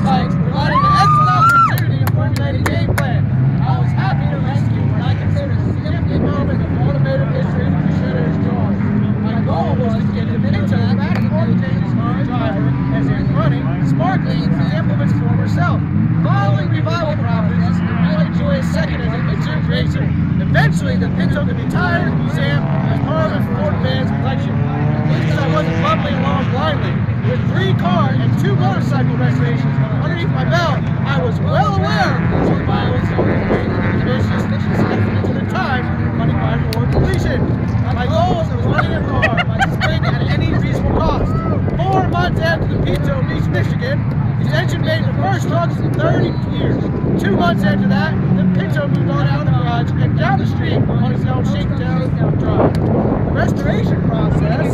bike, providing an excellent opportunity to formulate a game plan. I was happy to rescue what I consider a significant moment of automotive history from the Shredder's jaws. My goal was to get the Pinto back and forth to his current driver as he was running sparkly example of its former self. Following revival properties, I enjoy a second as a consumed racer. Eventually, the Pinto could be retired in the museum as part of the Ford Vans collection. At least I wasn't bumbling along blindly. With 3 car and 2 motorcycle restorations underneath my belt, I was well aware of the violence and conditions into the time running by Ford completion. My goal was running a car by spring at any reasonable cost. 4 months after the Pinto reached Michigan, his engine made the first runs in 30 years. 2 months after that, the Pinto moved on out of the garage and down the street on his own shakedown drive. The restoration process